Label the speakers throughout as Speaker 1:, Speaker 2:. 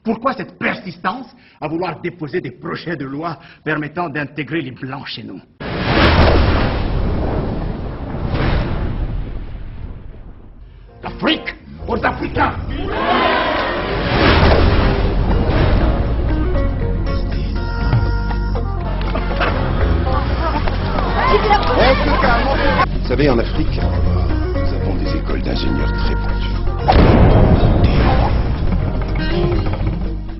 Speaker 1: Pourquoi cette persistance à vouloir déposer des projets de loi permettant d'intégrer les Blancs chez nous? L'Afrique aux Africains!
Speaker 2: Vous savez, en Afrique, nous avons des écoles d'ingénieurs très pointues.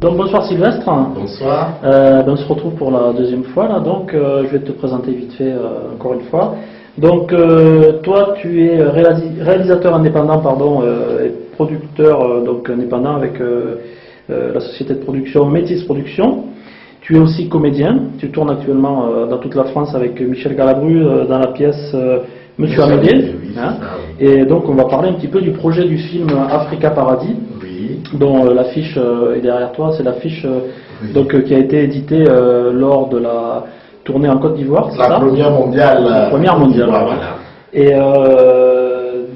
Speaker 3: Donc bonsoir Sylvestre.
Speaker 4: Bonsoir.
Speaker 3: On se retrouve pour la deuxième fois là, donc je vais te présenter vite fait encore une fois. Donc toi tu es réalisateur indépendant et producteur donc indépendant avec la société de production Métis Production. Tu es aussi comédien, tu tournes actuellement dans toute la France avec Michel Galabru dans la pièce Monsieur Amédée.
Speaker 4: Oui,
Speaker 3: Hein,
Speaker 4: ça, oui.
Speaker 3: et donc on va parler un petit peu du projet du film Africa Paradis,
Speaker 4: Oui.
Speaker 3: dont l'affiche est derrière toi, c'est l'affiche
Speaker 4: Oui.
Speaker 3: donc qui a été éditée lors de la tournée en Côte d'Ivoire, c'est
Speaker 4: La
Speaker 3: ça?
Speaker 4: première mondiale.
Speaker 3: La première mondiale,
Speaker 4: Voilà.
Speaker 3: Et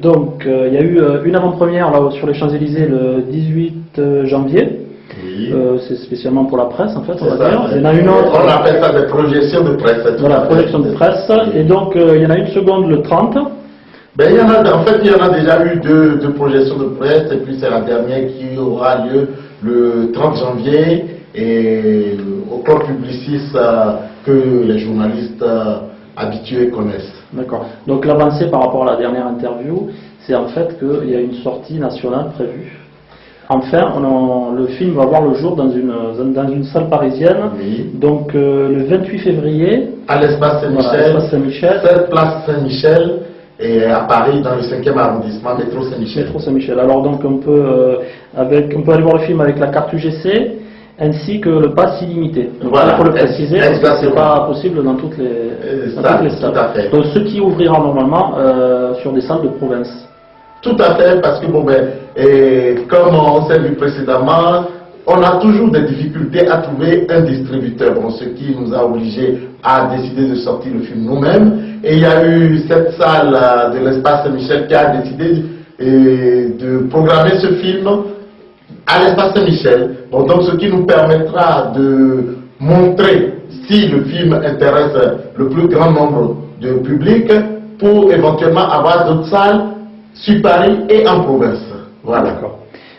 Speaker 3: donc il y a eu une avant-première là sur les Champs-Élysées le 18 janvier.
Speaker 4: Oui.
Speaker 3: C'est spécialement pour la presse en fait, on
Speaker 4: C'est
Speaker 3: va
Speaker 4: ça.
Speaker 3: dire. Il y en a une autre.
Speaker 4: On appelle ça des projections de presse.
Speaker 3: Voilà, projection de presse. Et donc il y en a une seconde le 30.
Speaker 4: Ben, en fait, il y en a déjà eu deux projections de presse, et puis c'est la dernière qui aura lieu le 30 janvier, et au club Publicis que les journalistes habitués connaissent.
Speaker 3: D'accord. Donc l'avancée par rapport à la dernière interview, c'est en fait qu'il y a une sortie nationale prévue. Enfin, le film va voir le jour dans une salle parisienne,
Speaker 4: Oui.
Speaker 3: donc le 28 février,
Speaker 4: À l'espace
Speaker 3: voilà,
Speaker 4: Saint-Michel,
Speaker 3: l'espace Saint-Michel,
Speaker 4: 7 place Saint-Michel, et à Paris, dans le 5e arrondissement, métro Saint-Michel.
Speaker 3: métro Saint-Michel. Alors donc on peut aller voir le film avec la carte UGC ainsi que le pass illimité. Donc
Speaker 4: Voilà,
Speaker 3: il faut le préciser, parce que c'est
Speaker 4: exactement.
Speaker 3: pas possible dans toutes les salles.
Speaker 4: Tout à fait.
Speaker 3: Donc ce qui ouvrira normalement sur des salles de province.
Speaker 4: Tout à fait, parce que comme on s'est vu précédemment, on a toujours des difficultés à trouver un distributeur, ce qui nous a obligés à décider de sortir le film nous-mêmes. Et il y a eu cette salle de l'espace Saint-Michel qui a décidé de programmer ce film à l'espace Saint-Michel. Donc ce qui nous permettra de montrer si le film intéresse le plus grand nombre de public pour éventuellement avoir d'autres salles sur Paris et en province. Voilà.
Speaker 3: D'accord.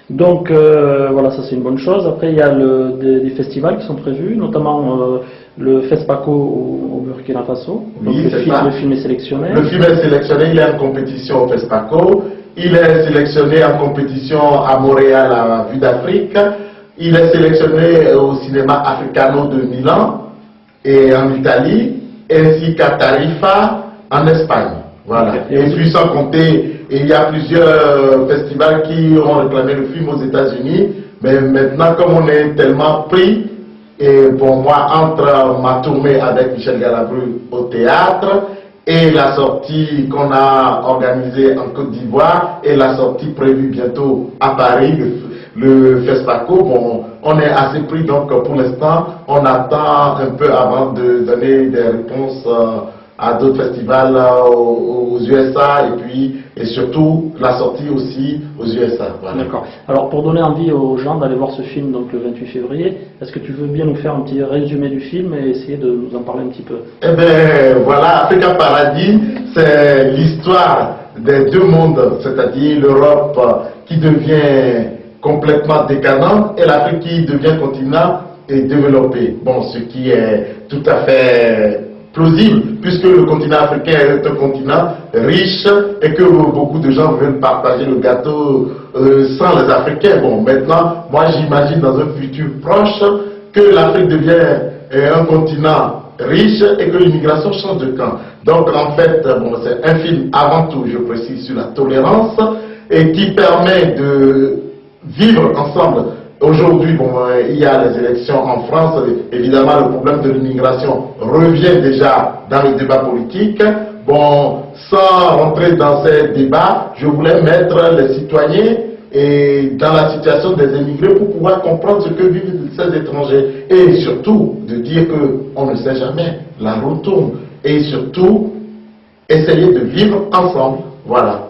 Speaker 3: Donc voilà, ça c'est une bonne chose. Après il y a des festivals qui sont prévus, notamment le FESPACO au Burkina Faso. Donc
Speaker 4: Oui, c'est ça.
Speaker 3: le film est sélectionné.
Speaker 4: Le film est sélectionné, il est en compétition au FESPACO, il est sélectionné en compétition à Montréal à Vue d'Afrique, il est sélectionné au cinéma Africano de Milan et en Italie, ainsi qu'à Tarifa en Espagne. Voilà.
Speaker 3: Okay.
Speaker 4: Et puis sans compter, il y a plusieurs festivals qui ont réclamé le film aux États-Unis, mais maintenant comme on est tellement pris, et pour moi, entre ma tournée avec Michel Galabru au théâtre et la sortie qu'on a organisée en Côte d'Ivoire et la sortie prévue bientôt à Paris, le FESPACO, on est assez pris, donc pour l'instant, on attend un peu avant de donner des réponses à d'autres festivals aux USA et surtout la sortie aussi aux USA. Voilà.
Speaker 3: D'accord. Alors pour donner envie aux gens d'aller voir ce film donc le 28 février, est-ce que tu veux bien nous faire un petit résumé du film et essayer de nous en parler un petit peu?
Speaker 4: Eh bien voilà, Africa Paradis, c'est l'histoire des deux mondes, c'est-à-dire l'Europe qui devient complètement décadente et l'Afrique qui devient continent et développé. Bon, ce qui est tout à fait plausible, puisque le continent africain est un continent riche et que beaucoup de gens veulent partager le gâteau sans les Africains. Bon, maintenant, moi j'imagine dans un futur proche que l'Afrique devient un continent riche et que l'immigration change de camp. Donc en fait, c'est un film avant tout, je précise, sur la tolérance et qui permet de vivre ensemble. Aujourd'hui, il y a les élections en France, évidemment le problème de l'immigration revient déjà dans le débat politique. Bon, sans rentrer dans ces débats, je voulais mettre les citoyens dans la situation des émigrés pour pouvoir comprendre ce que vivent ces étrangers. Et surtout, de dire qu'on ne sait jamais, la route tourne. Et surtout, essayer de vivre ensemble. Voilà.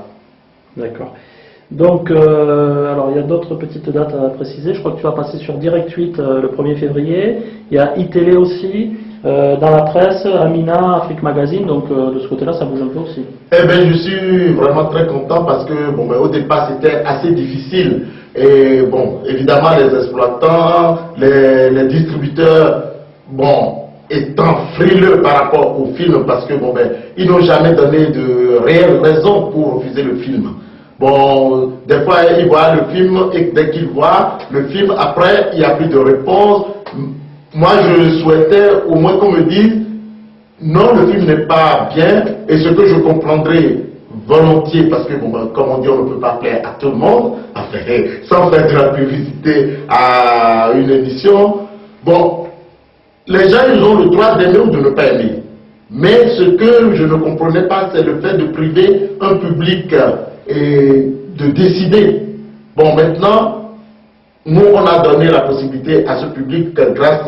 Speaker 3: D'accord. Donc, alors il y a d'autres petites dates à préciser. Je crois que tu vas passer sur Direct 8 le 1er février. Il y a iTélé aussi, dans la presse, Amina, Afrique Magazine. Donc de ce côté-là, ça bouge un peu aussi.
Speaker 4: Eh bien, je suis vraiment très content parce que, bon, au départ, c'était assez difficile. Et bon, évidemment, les exploitants, les distributeurs, bon, étant frileux par rapport au film parce que, bon, ils n'ont jamais donné de réelles raisons pour refuser le film. Bon, des fois, ils voient le film et dès qu'ils voient le film, après, il n'y a plus de réponse. Moi, je souhaitais au moins qu'on me dise non, le film n'est pas bien, et ce que je comprendrais volontiers, parce que, bon, comme on dit, on ne peut pas plaire à tout le monde, enfin, sans faire de la publicité à une émission. Bon, les gens, ils ont le droit d'aimer ou de ne pas aimer. Mais ce que je ne comprenais pas, c'est le fait de priver un public et de décider. Bon, maintenant, nous, on a donné la possibilité à ce public, grâce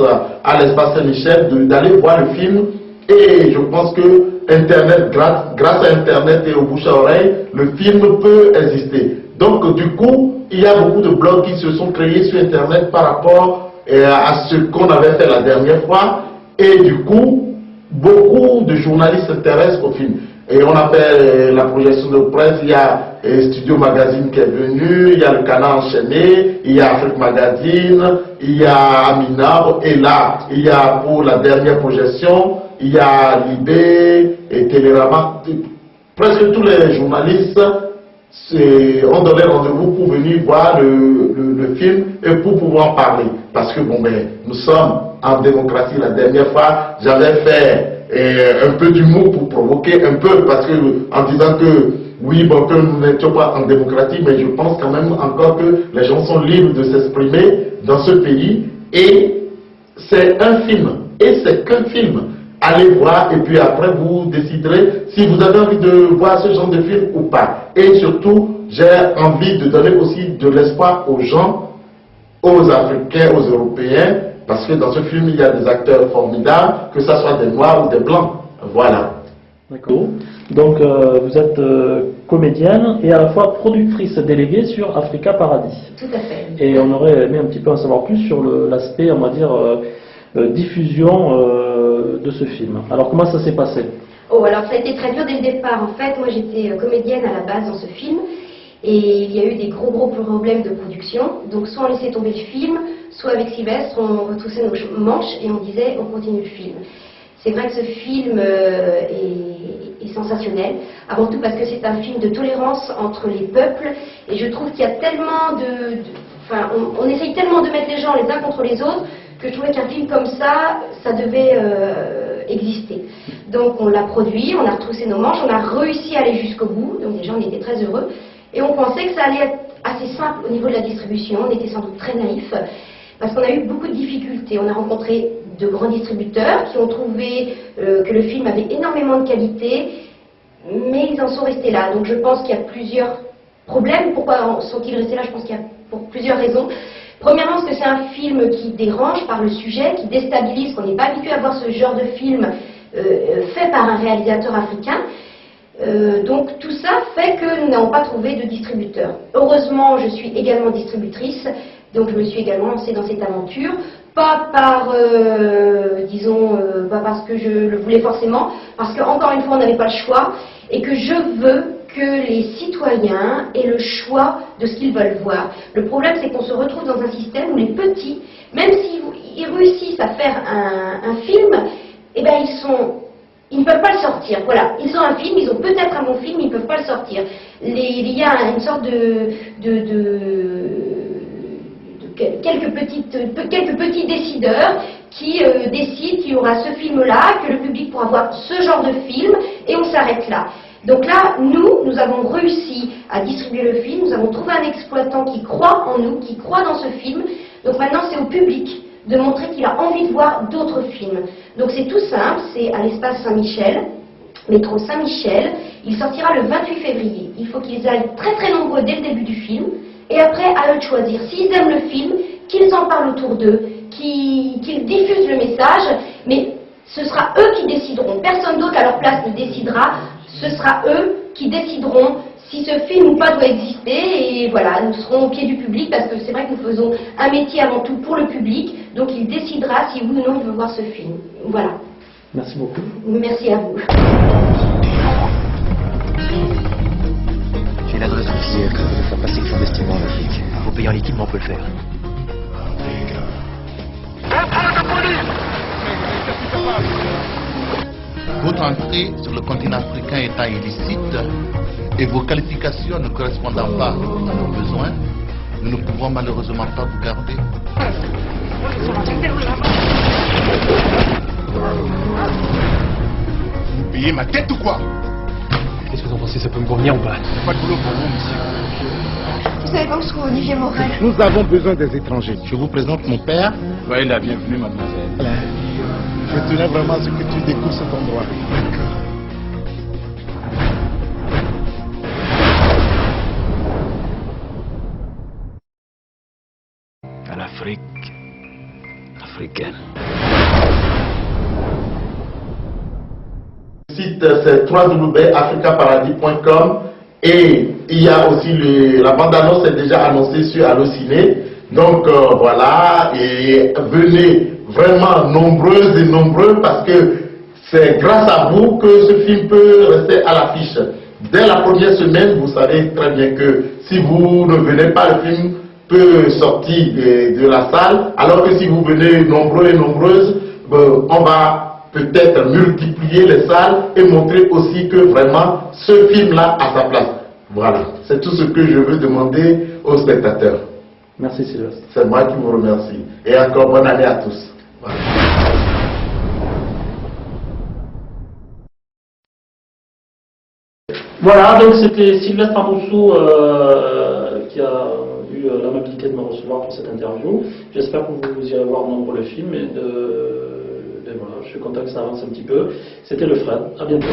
Speaker 4: à l'espace Saint-Michel, d'aller voir le film. Et je pense que Internet, grâce à Internet et au bouche à oreille, le film peut exister. Donc, du coup, il y a beaucoup de blogs qui se sont créés sur Internet par rapport à ce qu'on avait fait la dernière fois. Et du coup, beaucoup de journalistes s'intéressent au film. Et on appelle la projection de presse, il y a Studio Magazine qui est venu, il y a le Canard enchaîné, il y a Afrique Magazine, il y a Amina, et là, il y a pour la dernière projection, il y a Libé et Télérama. Presque tous les journalistes ont donné rendez-vous pour venir voir le film et pour pouvoir parler. Parce que, bon, nous sommes en démocratie. La dernière fois, j'avais fait un peu d'humour pour provoquer un peu, parce que en disant que oui, bon, que nous n'étions pas en démocratie, mais je pense quand même encore que les gens sont libres de s'exprimer dans ce pays, et c'est un film, et c'est qu'un film. Allez voir, et puis après vous déciderez si vous avez envie de voir ce genre de film ou pas. Et surtout, j'ai envie de donner aussi de l'espoir aux gens, aux Africains, aux Européens, parce que dans ce film, il y a des acteurs formidables, que ce soit des Noirs ou des Blancs. Voilà.
Speaker 3: D'accord. Donc, vous êtes comédienne et à la fois productrice déléguée sur Africa Paradis.
Speaker 5: Tout à fait.
Speaker 3: Et on aurait aimé un petit peu en savoir plus sur l'aspect, on va dire, diffusion de ce film. Alors, comment ça s'est passé?
Speaker 5: Oh, alors ça a été très dur dès le départ. En fait, moi j'étais comédienne à la base dans ce film. Et il y a eu des gros problèmes de production. Donc soit on laissait tomber le film, soit avec Sylvestre, on retroussait nos manches et on disait on continue le film. C'est vrai que ce film est sensationnel, avant tout parce que c'est un film de tolérance entre les peuples, et je trouve qu'il y a tellement enfin, on essaye tellement de mettre les gens les uns contre les autres, que je trouvais qu'un film comme ça devait exister. Donc on l'a produit, on a retroussé nos manches, on a réussi à aller jusqu'au bout, donc déjà on était très heureux. Et on pensait que ça allait être assez simple au niveau de la distribution. On était sans doute très naïfs, parce qu'on a eu beaucoup de difficultés. On a rencontré de grands distributeurs qui ont trouvé que le film avait énormément de qualité, mais ils en sont restés là. Donc je pense qu'il y a plusieurs problèmes. Pourquoi sont-ils restés là? Je pense qu'il y a pour plusieurs raisons. Premièrement, parce que c'est un film qui dérange par le sujet, qui déstabilise, qu'on n'est pas habitué à voir ce genre de film fait par un réalisateur africain. Donc tout ça fait que nous n'avons pas trouvé de distributeur. Heureusement, je suis également distributrice, donc je me suis également lancée dans cette aventure, pas par, disons, pas parce que je le voulais forcément, parce qu'encore une fois, on n'avait pas le choix, et que je veux que les citoyens aient le choix de ce qu'ils veulent voir. Le problème, c'est qu'on se retrouve dans un système où les petits, même s'ils réussissent à faire un film, eh ben ils ne peuvent pas le sortir. Voilà, ils ont un film, ils ont peut-être un bon film, ils ne peuvent pas le sortir. Il y a une sorte quelques petits décideurs qui décident qu'il y aura ce film-là, que le public pourra voir ce genre de film, et on s'arrête là. Donc là, nous avons réussi à distribuer le film, nous avons trouvé un exploitant qui croit en nous, qui croit dans ce film. Donc maintenant, c'est au public de montrer qu'il a envie de voir d'autres films. Donc c'est tout simple, c'est à l'espace Saint-Michel, métro Saint-Michel. Il sortira le 28 février. Il faut qu'ils aillent très très nombreux dès le début du film. Et après, à eux de choisir. S'ils aiment le film, qu'ils en parlent autour d'eux, qu'ils diffusent le message, mais ce sera eux qui décideront. Personne d'autre à leur place ne décidera. Ce sera eux qui décideront si ce film ou pas doit exister. Et voilà, nous serons au pied du public parce que c'est vrai que nous faisons un métier avant tout pour le public. Donc il décidera si oui ou non il veut voir ce film. Voilà.
Speaker 3: Merci beaucoup.
Speaker 5: Merci à vous.
Speaker 6: J'ai l'adresse du filière qui veut faire passer clandestinement en Afrique. Faut payer en liquide, mais on peut le faire.
Speaker 7: Votre entrée sur le continent africain étant illicite et vos qualifications ne correspondant pas à nos besoins, nous ne pouvons malheureusement pas vous garder.
Speaker 1: Vous payez ma tête ou quoi?
Speaker 8: Qu'est-ce que vous en pensez? Ça peut me convenir ou pas?
Speaker 1: C'est pas de boulot pour vous, monsieur.
Speaker 5: Vous savez pas où se trouve Olivier Morel?
Speaker 4: Nous avons besoin des étrangers.
Speaker 7: Je vous présente mon père.
Speaker 1: Soyez la bienvenue, mademoiselle.
Speaker 4: Je tenais vraiment à ce que tu découvres cet endroit.
Speaker 6: À l'Afrique africaine.
Speaker 4: Le site c'est www.africaparadis.com et il y a aussi la bande-annonce est déjà annoncée sur Allociné. Donc voilà, et venez vraiment nombreuses et nombreux parce que c'est grâce à vous que ce film peut rester à l'affiche. Dès la première semaine, vous savez très bien que si vous ne venez pas, le film peut sortir de la salle, alors que si vous venez nombreux et nombreuses, on va peut-être multiplier les salles et montrer aussi que vraiment ce film-là a sa place. Voilà, c'est tout ce que je veux demander aux spectateurs.
Speaker 3: Merci Sylvestre.
Speaker 4: C'est moi qui vous remercie. Et encore bonne année à tous. Voilà.
Speaker 3: Voilà, donc c'était Sylvestre Amoussou qui a eu l'amabilité de me recevoir pour cette interview. J'espère que vous irez voir nombreux le film et voilà, je suis content que ça avance un petit peu. C'était le Fred, à bientôt.